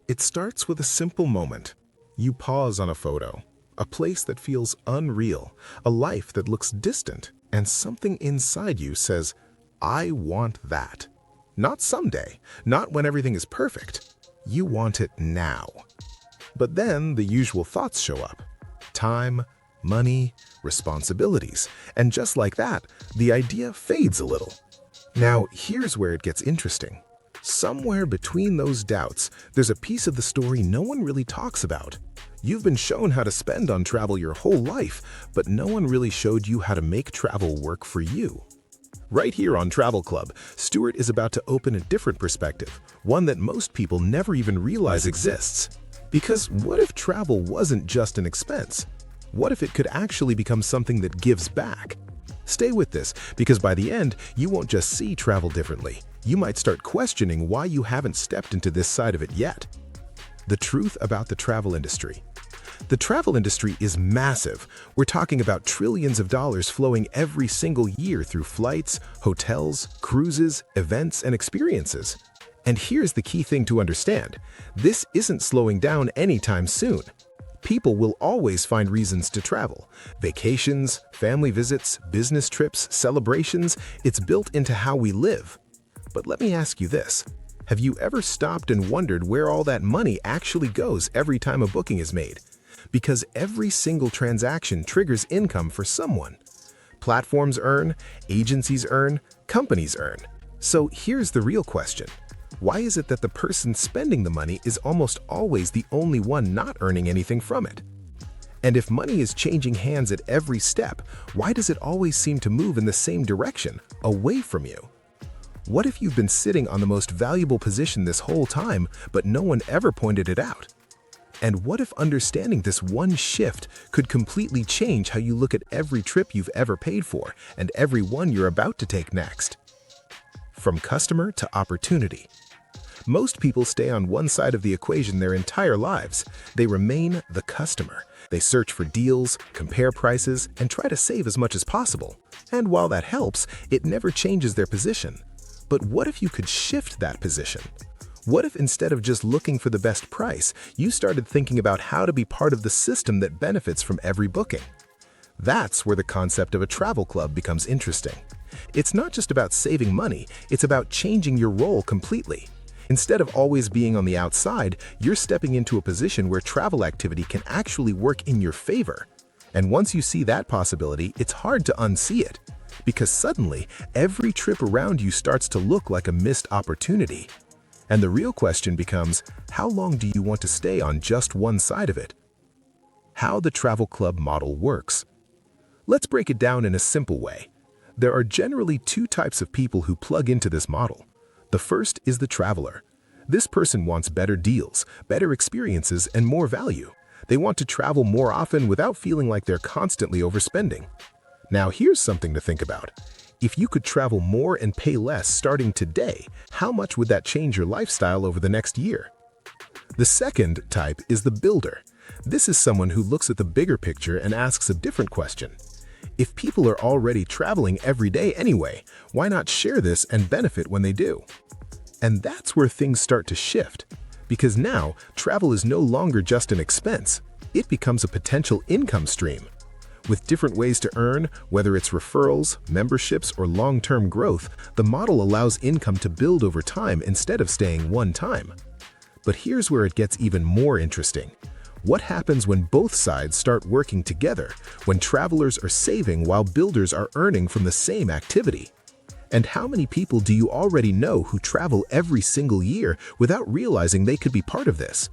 It starts with a simple moment. You pause on a photo, a place that feels unreal, a life that looks distant, and something inside you says, I want that. Not someday, not when everything is perfect. You want it now. But then the usual thoughts show up. Time, money, responsibilities, and just like that, the idea fades a little. Now, here's where it gets interesting. Somewhere between those doubts, there's a piece of the story no one really talks about. You've been shown how to spend on travel your whole life, but no one really showed you how to make travel work for you. Right here on Travel Club, Stuart is about to open a different perspective, one that most people never even realize exists. Because what if travel wasn't just an expense? What if it could actually become something that gives back? Stay with this, because by the end, you won't just see travel differently. You might start questioning why you haven't stepped into this side of it yet. The truth about the travel industry. The travel industry is massive. We're talking about trillions of dollars flowing every single year through flights, hotels, cruises, events, and experiences. And here's the key thing to understand. This isn't slowing down anytime soon. People will always find reasons to travel. Vacations, family visits, business trips, celebrations, it's built into how we live. But let me ask you this. Have you ever stopped and wondered where all that money actually goes every time a booking is made? Because every single transaction triggers income for someone. Platforms earn, agencies earn, companies earn. So here's the real question. Why is it that the person spending the money is almost always the only one not earning anything from it? And if money is changing hands at every step, why does it always seem to move in the same direction, away from you? What if you've been sitting on the most valuable position this whole time, but no one ever pointed it out? And what if understanding this one shift could completely change how you look at every trip you've ever paid for and every one you're about to take next? From customer to opportunity. Most people stay on one side of the equation their entire lives. They remain the customer. They search for deals, compare prices, and try to save as much as possible. And while that helps, it never changes their position. But what if you could shift that position? What if instead of just looking for the best price, you started thinking about how to be part of the system that benefits from every booking? That's where the concept of a travel club becomes interesting. It's not just about saving money, it's about changing your role completely. Instead of always being on the outside, you're stepping into a position where travel activity can actually work in your favor. And once you see that possibility, it's hard to unsee it. Because suddenly, every trip around you starts to look like a missed opportunity. And the real question becomes, how long do you want to stay on just one side of it? How the travel club model works. Let's break it down in a simple way. There are generally two types of people who plug into this model. The first is the traveler. This person wants better deals, better experiences, and more value. They want to travel more often without feeling like they're constantly overspending. Now here's something to think about. If you could travel more and pay less starting today, how much would that change your lifestyle over the next year? The second type is the builder. This is someone who looks at the bigger picture and asks a different question. If people are already traveling every day anyway, why not share this and benefit when they do? And that's where things start to shift. Because now, travel is no longer just an expense. It becomes a potential income stream. With different ways to earn, whether it's referrals, memberships, or long-term growth, the model allows income to build over time instead of staying one time. But here's where it gets even more interesting. What happens when both sides start working together, when travelers are saving while builders are earning from the same activity? And how many people do you already know who travel every single year without realizing they could be part of this?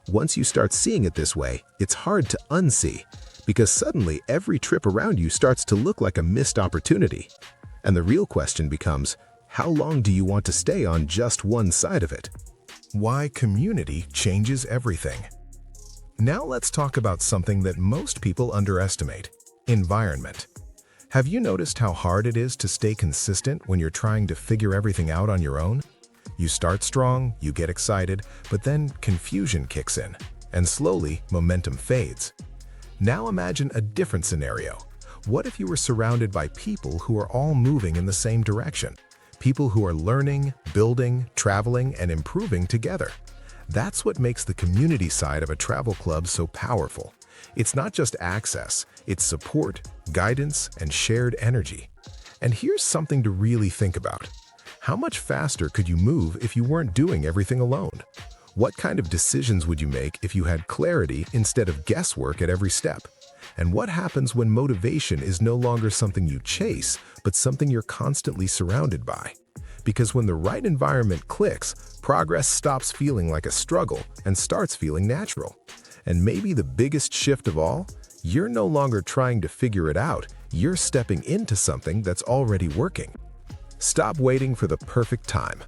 Once you start seeing it this way, it's hard to unsee, because suddenly every trip around you starts to look like a missed opportunity. And the real question becomes, how long do you want to stay on just one side of it? Why community changes everything. Now let's talk about something that most people underestimate: environment. Have you noticed how hard it is to stay consistent when you're trying to figure everything out on your own? You start strong, you get excited, but then confusion kicks in, and slowly momentum fades. Now imagine a different scenario. What if you were surrounded by people who are all moving in the same direction? People who are learning, building, traveling, and improving together. That's what makes the community side of a travel club so powerful. It's not just access, it's support, guidance, and shared energy. And here's something to really think about. How much faster could you move if you weren't doing everything alone? What kind of decisions would you make if you had clarity instead of guesswork at every step? And what happens when motivation is no longer something you chase, but something you're constantly surrounded by? Because when the right environment clicks, progress stops feeling like a struggle and starts feeling natural. And maybe the biggest shift of all, you're no longer trying to figure it out, you're stepping into something that's already working. Stop waiting for the perfect time.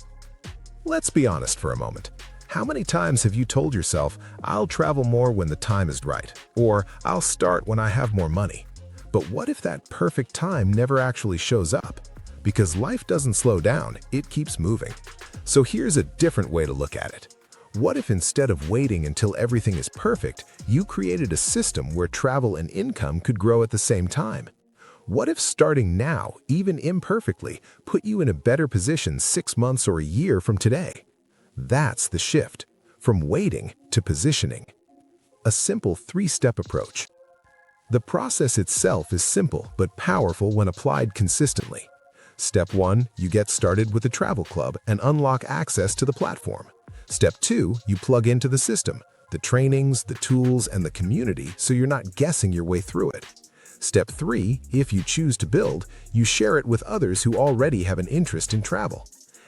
Let's be honest for a moment. How many times have you told yourself, I'll travel more when the time is right, or I'll start when I have more money? But what if that perfect time never actually shows up? Because life doesn't slow down, it keeps moving. So here's a different way to look at it. What if instead of waiting until everything is perfect, you created a system where travel and income could grow at the same time? What if starting now, even imperfectly, put you in a better position 6 months or a year from today? That's the shift, from waiting to positioning. A simple 3-step approach. The process itself is simple but powerful when applied consistently. Step 1, you get started with the travel club and unlock access to the platform. Step 2, you plug into the system, the trainings, the tools, and the community so you're not guessing your way through it. Step 3, if you choose to build, you share it with others who already have an interest in travel.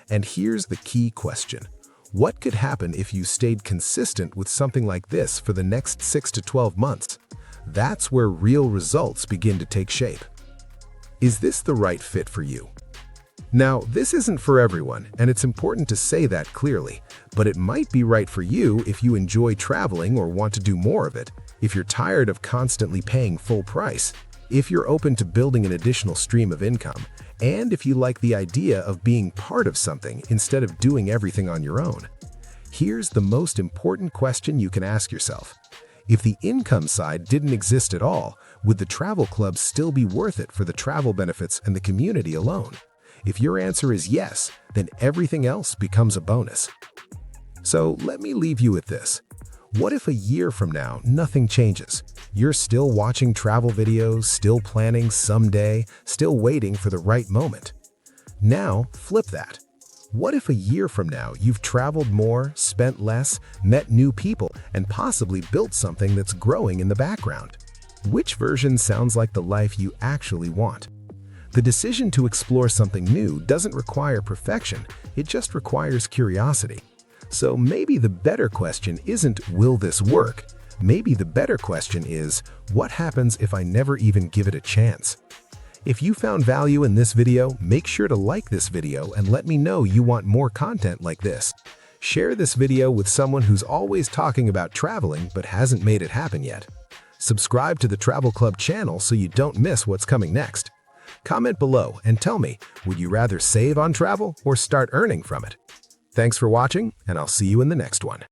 And here's the key question. What could happen if you stayed consistent with something like this for the next 6 to 12 months? That's where real results begin to take shape. Is this the right fit for you? Now, this isn't for everyone, and it's important to say that clearly, but it might be right for you if you enjoy traveling or want to do more of it, if you're tired of constantly paying full price, if you're open to building an additional stream of income, and if you like the idea of being part of something instead of doing everything on your own. Here's the most important question you can ask yourself. If the income side didn't exist at all, would the travel club still be worth it for the travel benefits and the community alone? If your answer is yes, then everything else becomes a bonus. So let me leave you with this. What if a year from now, nothing changes? You're still watching travel videos, still planning someday, still waiting for the right moment. Now, flip that. What if a year from now, you've traveled more, spent less, met new people, and possibly built something that's growing in the background? Which version sounds like the life you actually want? The decision to explore something new doesn't require perfection, it just requires curiosity. So maybe the better question isn't, will this work? Maybe the better question is, what happens if I never even give it a chance? If you found value in this video, make sure to like this video and let me know you want more content like this. Share this video with someone who's always talking about traveling but hasn't made it happen yet. Subscribe to the Travel Club channel so you don't miss what's coming next. Comment below and tell me, would you rather save on travel or start earning from it? Thanks for watching, and I'll see you in the next one.